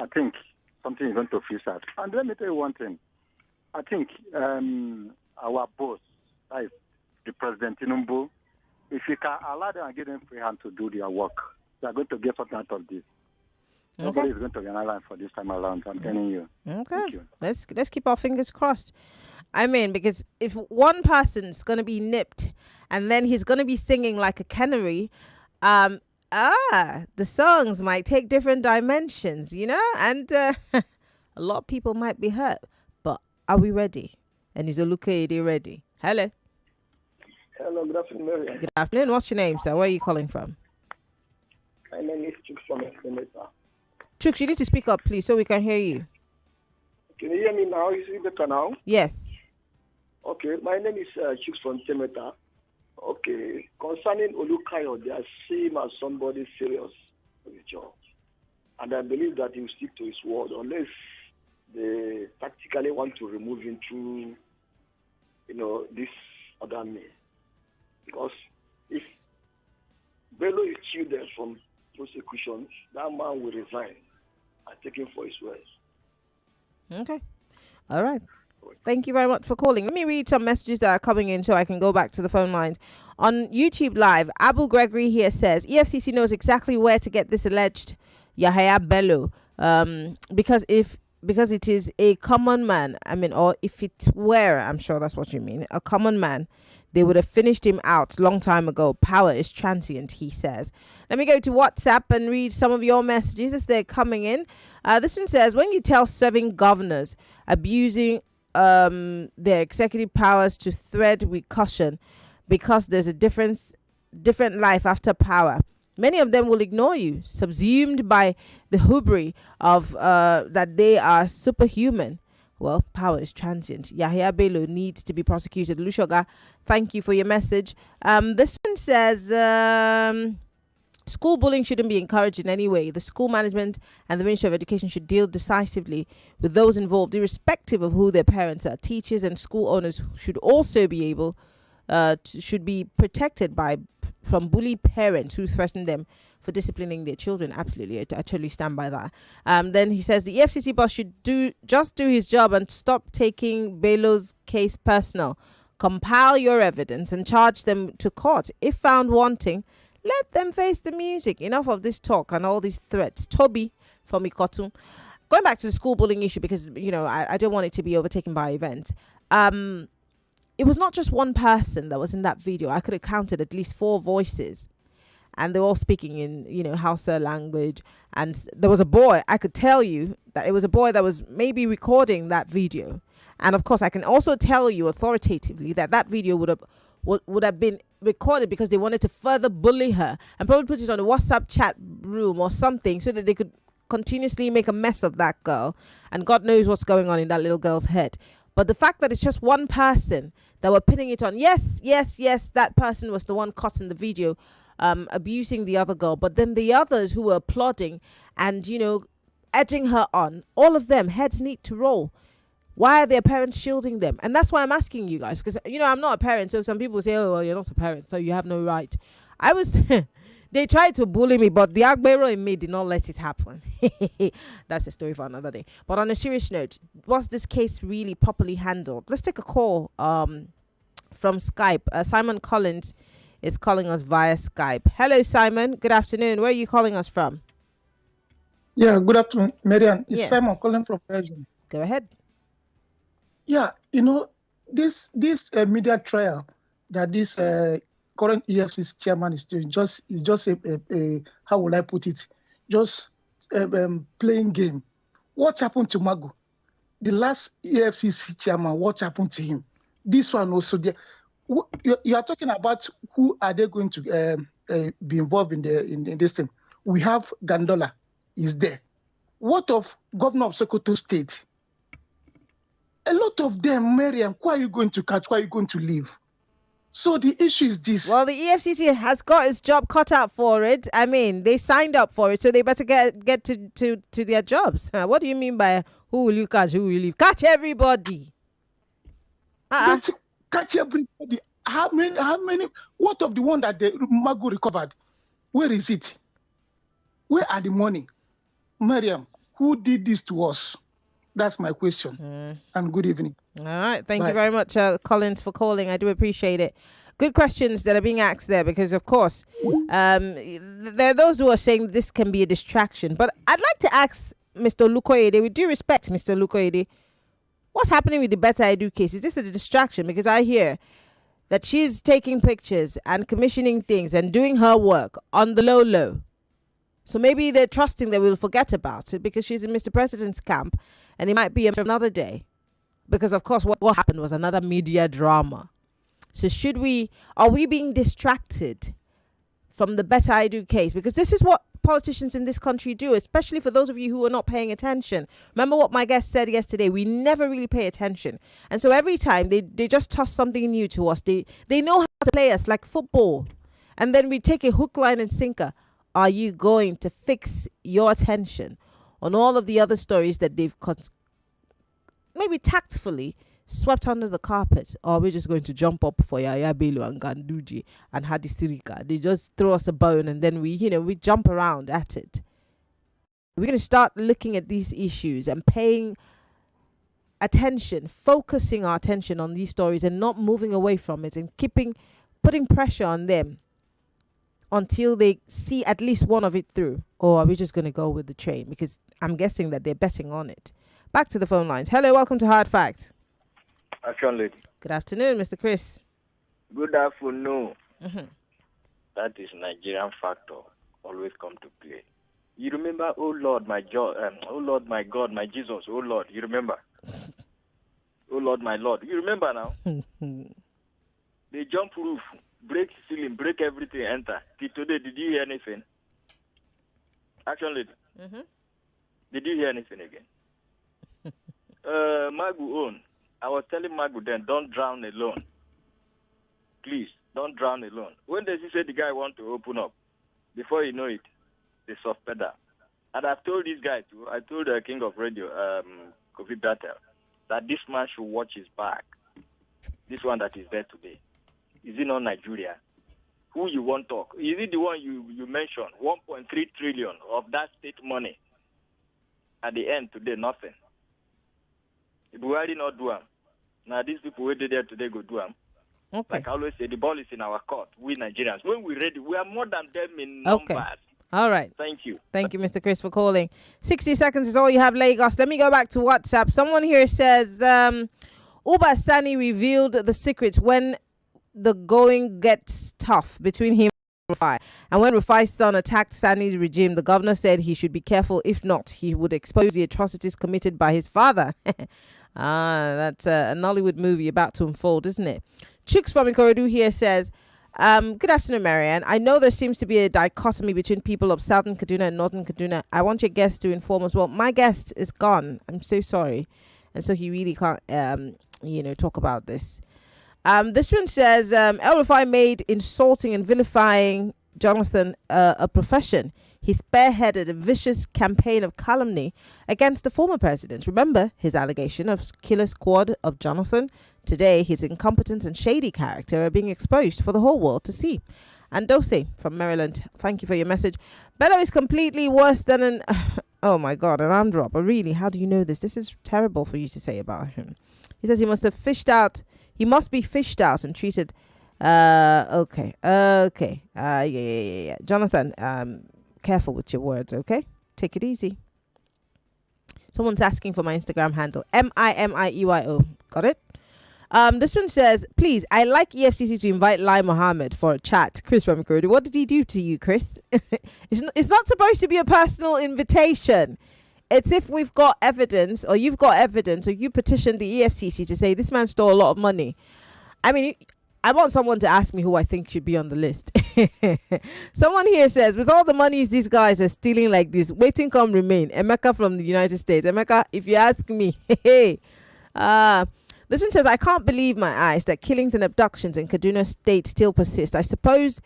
I think something is going to fix that. And let me tell you one thing. I think our boss, that is the President Tinubu, if you can allow them and give them free hand to do their work, they are going to get something out of this. Okay. Nobody is going to be analyzed for this time around, I'm telling you. Okay. Thank you. Let's keep our fingers crossed. I mean, because if one person's going to be nipped and then he's going to be singing like a canary, the songs might take different dimensions, you know, and a lot of people might be hurt. But are we ready? And is Olukoyede ready? Hello. Hello, good afternoon, Mary. Good afternoon. What's your name, sir? Where are you calling from? My name is Chuk from Senator. Chuk, you need to speak up, please, so we can hear you. Can you hear me now? Is it better now? Yes. Okay, my name is Chuk from Senator. Okay, concerning Olukoyede, they are seen as somebody serious for the job. And I believe that he will stick to his word unless they tactically want to remove him through, this other means. Because if Bello is shielded from prosecution, that man will resign and take him for his words. Okay. All right. Thank you very much for calling. Let me read some messages that are coming in so I can go back to the phone lines. On YouTube Live, Abu Gregory here says, EFCC knows exactly where to get this alleged Yahaya Bello, because it is a common man, or if it were, I'm sure that's what you mean, a common man, they would have finished him out long time ago. Power is transient, he says. Let me go to WhatsApp and read some of your messages as they're coming in. This one says, when you tell serving governors abusing their executive powers to thread with caution because there's a different life after power, many of them will ignore you, subsumed by the hubris of that they are superhuman. Well, power is transient. Yahaya Bello needs to be prosecuted. Lushoga, thank you for your message. This one says, school bullying shouldn't be encouraged in any way. The school management and the Ministry of Education should deal decisively with those involved, irrespective of who their parents are. Teachers and school owners should also be able should be protected from bully parents who threaten them for disciplining their children. Absolutely, I totally stand by that. Then he says the EFCC boss should just do his job and stop taking Bello's case personal. Compile your evidence and charge them to court. If found wanting, let them face the music. Enough of this talk and all these threats. Toby from Ikotu. Going back to the school bullying issue, because I don't want it to be overtaken by events. it was not just one person that was in that video. I could have counted at least 4 voices, and they were all speaking in, Hausa language. And there was a boy. I could tell you that it was a boy that was maybe recording that video. And of course, I can also tell you authoritatively that that video would have been recorded because they wanted to further bully her and probably put it on a WhatsApp chat room or something so that they could continuously make a mess of that girl. And God knows what's going on in that little girl's head. But the fact that it's just one person that were pinning it on, yes, that person was the one caught in the video abusing the other girl. But then the others who were applauding and, edging her on, all of them, heads need to roll. Why are their parents shielding them? And that's why I'm asking you guys, because, I'm not a parent. So some people say, oh, well, you're not a parent, so you have no right. They tried to bully me, but the Agbero in me did not let it happen. That's a story for another day. But on a serious note, was this case really properly handled? Let's take a call from Skype. Simon Collins is calling us via Skype. Hello, Simon. Good afternoon. Where are you calling us from? Yeah, good afternoon, Marian. It's Simon calling from Belgium. Go ahead. Yeah, this media trial that this current EFCC chairman is doing is just a how will I put it? Just playing game. What happened to Magu? The last EFCC chairman, what happened to him? This one also. You are talking about who are they going to be involved in this thing? We have Gandola is there. What of governor of Sokoto State? A lot of them, Mariam, who are you going to catch? Who are you going to leave? So the issue is this. Well, the EFCC has got its job cut out for it. I mean, they signed up for it, so they better get to their jobs. What do you mean by who will you catch, who will you leave? Catch everybody. Catch everybody. How many? What of the one that the Magu recovered? Where is it? Where are the money? Mariam, who did this to us? That's my question. And good evening. All right. Thank you very much, Collins, for calling. I do appreciate it. Good questions that are being asked there because, of course, there are those who are saying this can be a distraction. But I'd like to ask Mr. Lukoyede, with due respect, Mr. Lukoyede, what's happening with the Better Edu case? Is this a distraction? Because I hear that she's taking pictures and commissioning things and doing her work on the low. So maybe they're trusting that we'll forget about it because she's in Mr. President's camp and it might be another day. Because, of course, what happened was another media drama. So are we being distracted from the Better Edu case? Because this is what politicians in this country do, especially for those of you who are not paying attention. Remember what my guest said yesterday, we never really pay attention. And so every time they just toss something new to us, they know how to play us like football. And then we take a hook, line and sinker. Are you going to fix your attention on all of the other stories that they've maybe tactfully swept under the carpet? Or are we just going to jump up for Yahaya, Bello and Ganduji and Hadi Sirika? They just throw us a bone and then we jump around at it. We're going to start looking at these issues and paying attention, focusing our attention on these stories and not moving away from it and putting pressure on them until they see at least one of it through. Or are we just going to go with the train? Because I'm guessing that they're betting on it. Back to the phone lines. Hello, welcome to Hard Facts. Action lady. Good afternoon, Mr. Chris. Good afternoon. That is Nigerian factor. Always come to play. You remember, oh Lord, my God, my Jesus, oh Lord, you remember? Oh Lord, my Lord, you remember now? They jump roof, break ceiling, break everything, enter. Till today, did you hear anything? Action lady. Did you hear anything again? Magu own. I was telling Magu then, don't drown alone. Please, don't drown alone. When does he say the guy want to open up? Before you know it, they soft pedal. And I've told this guy too. I told the king of radio, govt, that this man should watch his back. This one that is there today. Is it not Nigeria? Who you want to talk? Is it the one you mentioned? 1.3 trillion of that state money. At the end today, nothing. Buhari not do them. Now these people who did there today go do them. Okay. Like I always say, the ball is in our court. We Nigerians, when we're ready, we are more than them in numbers. All right. Thank you. Thank you, Mr. Chris, for calling. 60 seconds is all you have, Lagos. Let me go back to WhatsApp. Someone here says, Uba Sani revealed the secret when the going gets tough between him and Rufai. And when Rufai's son attacked Sani's regime, the governor said he should be careful. If not, he would expose the atrocities committed by his father. That's a Nollywood movie about to unfold, isn't it? Chooks from Ikorodu here says, good afternoon, Marianne. I know there seems to be a dichotomy between people of Southern Kaduna and Northern Kaduna. I want your guest to inform us. Well, my guest is gone. I'm so sorry. And so he really can't, talk about this. This one says, El Rufai made insulting and vilifying Jonathan a profession. He spearheaded a vicious campaign of calumny against the former president. Remember his allegation of killer squad of Jonathan? Today, his incompetent and shady character are being exposed for the whole world to see. And Dose from Maryland, thank you for your message. Bello is completely worse than an... Oh my God, an armed robber. Really, how do you know this? This is terrible for you to say about him. He says he must be fished out and treated... Okay. Yeah. Jonathan, careful with your words, okay? Take it easy. Someone's asking for my Instagram handle. MIMIEYO. Got it? This one says, please, I like EFCC to invite Lai Mohammed for a chat. Chris from Ikorodu. What did he do to you, Chris? It's not supposed to be a personal invitation. It's if we've got evidence, or you've got evidence, or you petitioned the EFCC to say this man stole a lot of money. I mean, I want someone to ask me who I think should be on the list. Someone here says, with all the monies these guys are stealing like this, waiting come remain. Emeka from the United States. Emeka, if you ask me, this one says, I can't believe my eyes that killings and abductions in Kaduna State still persist. I suppose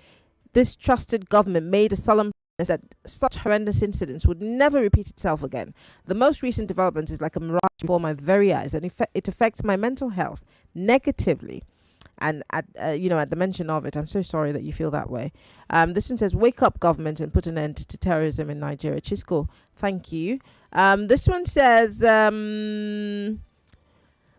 this trusted government made a solemn promise that such horrendous incidents would never repeat itself again. The most recent development is like a mirage before my very eyes, and it affects my mental health negatively. And at the mention of it, I'm so sorry that you feel that way. This one says, wake up government and put an end to terrorism in Nigeria. Chisco, thank you. This one says,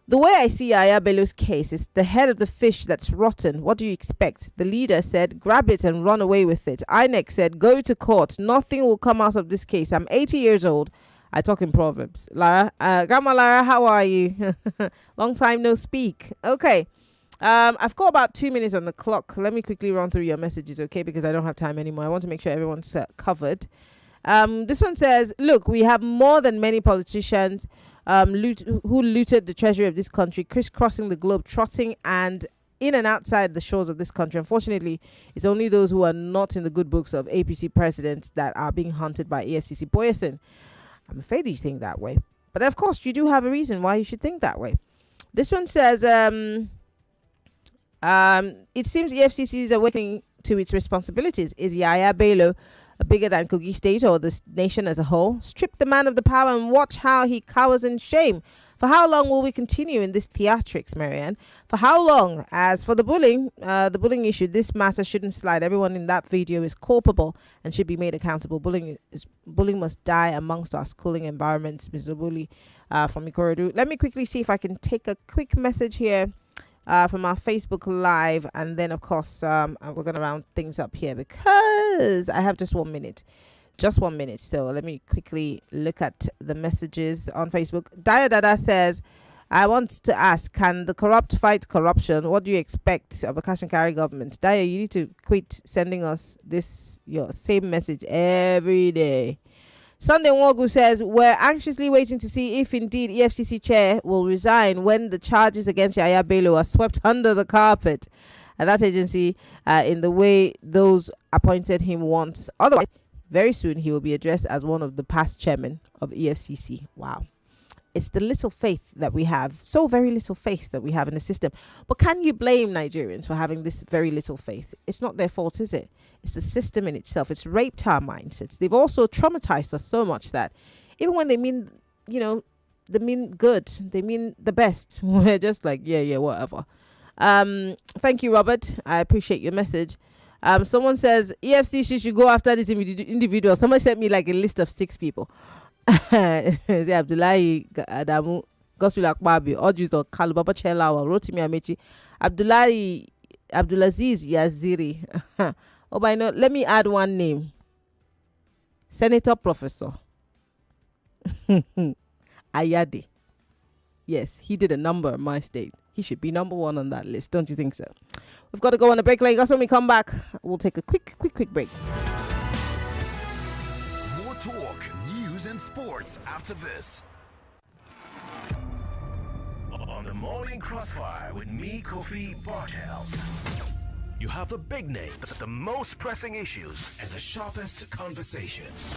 the way I see Yahaya Bello's case is the head of the fish that's rotten. What do you expect? The leader said, grab it and run away with it. INEC said, go to court. Nothing will come out of this case. I'm 80 years old. I talk in Proverbs. Lara, Grandma Lara, how are you? Long time no speak. Okay. I've got about 2 minutes on the clock. Let me quickly run through your messages, okay? Because I don't have time anymore. I want to make sure everyone's covered. This one says, look, we have more than many politicians who looted the treasury of this country, crisscrossing the globe, trotting and in and outside the shores of this country. Unfortunately, it's only those who are not in the good books of APC presidents that are being hunted by EFCC. Boyerson, I'm afraid you think that way. But of course, you do have a reason why you should think that way. This one says, it seems EFCC is awakening to its responsibilities. Is Yahaya Bello bigger than Kogi State or the nation as a whole? Strip the man of the power and watch how he cowers in shame. For how long will we continue in this theatrics, Marianne? For how long? As for the bullying issue, this matter shouldn't slide. Everyone in that video is culpable and should be made accountable. Bullying must die amongst our schooling environments. Mr. Bully from Ikorodu. Let me quickly see if I can take a quick message here from our Facebook Live, and then of course we're going to round things up here because I have just 1 minute. So let me quickly look at the messages on Facebook. Daya Dada says, I want to ask, can the corrupt fight corruption? What do you expect of a cash and carry government? Daya, you need to quit sending us your same message every day. Sunday Nwogu says, we're anxiously waiting to see if indeed EFCC chair will resign when the charges against Yahaya Bello are swept under the carpet at that agency in the way those appointed him wants. Otherwise, very soon he will be addressed as one of the past chairmen of EFCC. Wow. It's the little faith that we have, so very little faith that we have in the system. But can you blame Nigerians for having this very little faith? It's not their fault, is it? It's the system in itself. It's raped our mindsets. They've also traumatized us so much that even when they mean, they mean good, they mean the best, we're just like, yeah, whatever. Thank you, Robert. I appreciate your message. Someone says, EFCC should go after this individual. Someone sent me like a list of 6 people. Abdullahi Adamu, Gospel Akbabi, Odjus or Kalubaba Chelawa, Rotimi Amechi, Abdulaziz Yaziri. Oh, by now, let me add one name. Senator Professor Ayade. Yes, he did a number in my state. He should be number one on that list. Don't you think so? We've got to go on a break, Lagos. When we come back, we'll take a quick break. More talk, news, and sports after this. On the Morning Crossfire with me, Kofi Bartels. You have the big names, the most pressing issues, and the sharpest conversations.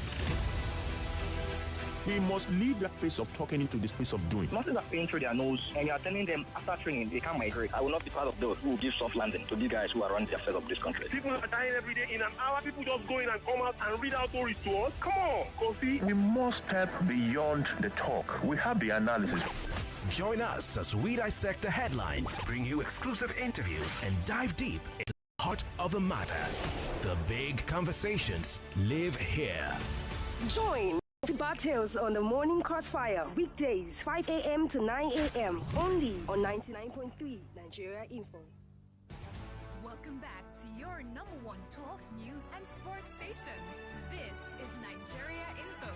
We must leave that place of talking into the space of doing. Nothing that's paying through their nose, and you are telling them after training they can't migrate. I will not be part of those who will give soft landing to these guys who are running the affairs of this country. People are dying every day. In an hour, people just go in and come out and read out stories to us. Come on, Kofi. We must step beyond the talk. We have the analysis. Join us as we dissect the headlines, bring you exclusive interviews, and dive deep into the heart of the matter. The big conversations live here. Join Battles on the Morning Crossfire, weekdays 5 a.m. to 9 a.m. only on 99.3 Nigeria Info. Welcome back to your number one talk, news, and sports station. This is Nigeria Info.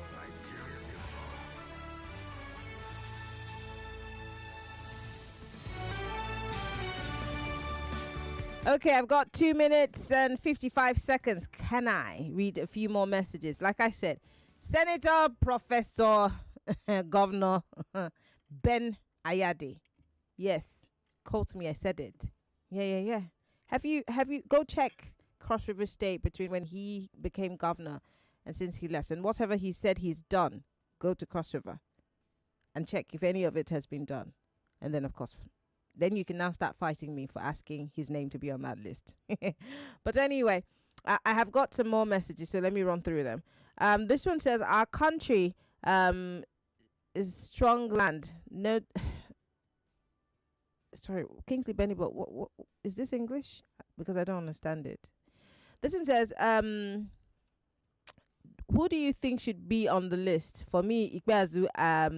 Okay, I've got 2 minutes and 55 seconds. Can I read a few more messages? Like I said, Senator, Professor, Governor Ben Ayade. Yes, quote me, I said it. Yeah. Have you go check Cross River State between when he became governor and since he left, and whatever he said he's done, go to Cross River and check if any of it has been done. And then, of course, then you can now start fighting me for asking his name to be on that list. But anyway, I have got some more messages, so let me run through them. This one says, our country is strong land. No, sorry, Kingsley Benny, but what is this English? Because I don't understand it. This one says, who do you think should be on the list? For me, Ikpeazu,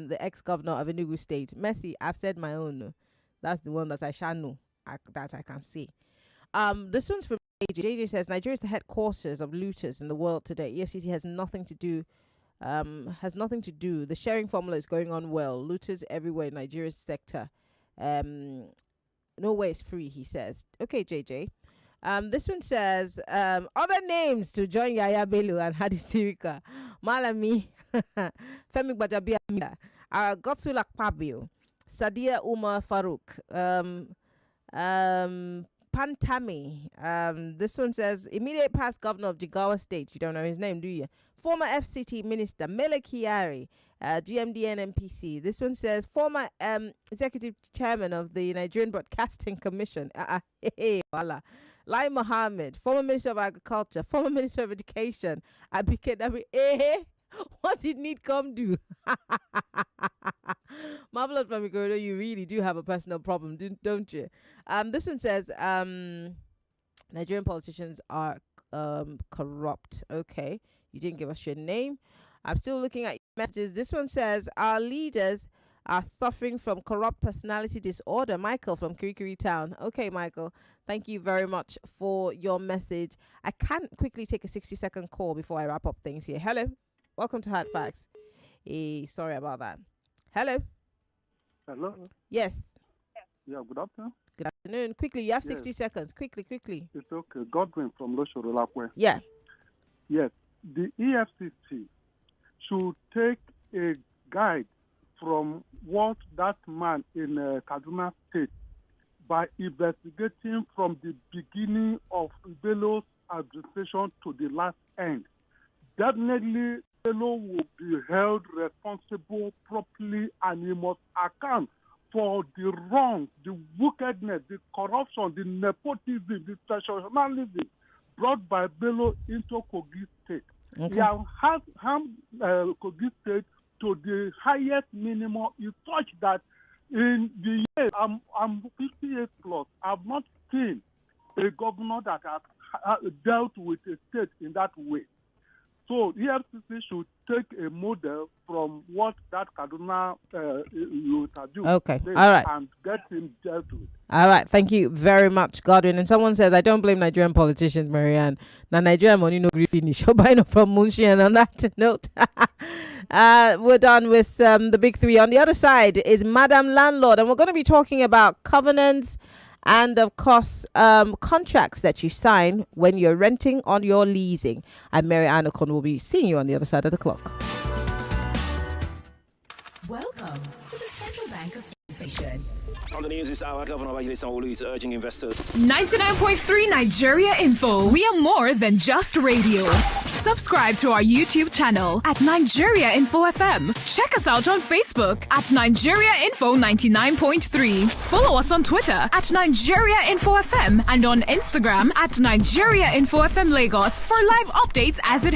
the ex-governor of Enugu State. Messi, I've said my own. That's the one that I shall know, that I can see. This one's from JJ. JJ says, Nigeria is the headquarters of looters in the world today. EFCC has nothing to do. The sharing formula is going on well. Looters everywhere in Nigeria's sector. Nowhere is free, he says. Okay, JJ. This one says, other names to join Yahaya Bello and Hadi Sirika. Malami, Femi Gbadabia, Godswill Akpabio, Sadia Umar Farouk, Pantami. This one says, immediate past governor of Jigawa State. You don't know his name, do you? Former FCT minister, Mele Kiari, GMDN MPC. This one says, former executive chairman of the Nigerian Broadcasting Commission. Lai Mohammed, former minister of agriculture, former minister of education. What did need come do? Marvelous from Igoro, you really do have a personal problem, don't you? This one says, Nigerian politicians are corrupt. Okay, you didn't give us your name. I'm still looking at your messages. This one says, our leaders are suffering from corrupt personality disorder. Michael from Kirikiri Town. Okay, Michael, thank you very much for your message. I can quickly take a 60-second call before I wrap up things here. Hello. Welcome to Hard Facts. Sorry about that. Hello. Hello. Yes. Yeah, good afternoon. Good afternoon. Quickly, you have 60 seconds. Quickly. It's okay. Godwin from Losho. Yeah. Yes. The EFCC should take a guide from what that man in Kaduna State by investigating from the beginning of Bello's administration to the last end. Definitely, Bello will be held responsible properly, and he must account for the wrong, the wickedness, the corruption, the nepotism, the sensationalism brought by Bello into Kogi State. Okay. He has Kogi State to the highest minimum. It's such that in the years, I'm 58 plus, I've not seen a governor that has dealt with a state in that way. So EFCC should take a model from what that Kaduna youth do. Okay, all right. And get him dealt with. All right, thank you very much, Godwin. And someone says, I don't blame Nigerian politicians, Marianne. Now, Nigerian money no agree finish. From Munshi, and on that note, We're done with the big three. On the other side is Madam Landlord, and we're going to be talking about covenants and, of course, contracts that you sign when you're renting or you're leasing. I'm Mary Anacon. Will be seeing you on the other side of the clock. Welcome to the Central Bank of Innovation. On the news this hour, Governor Bayele Sanwo-Olu is urging investors. 99.3 Nigeria Info. We are more than just radio. Subscribe to our YouTube channel at Nigeria Info FM. Check us out on Facebook at Nigeria Info 99.3. Follow us on Twitter at Nigeria Info FM and on Instagram at Nigeria Info FM Lagos for live updates as it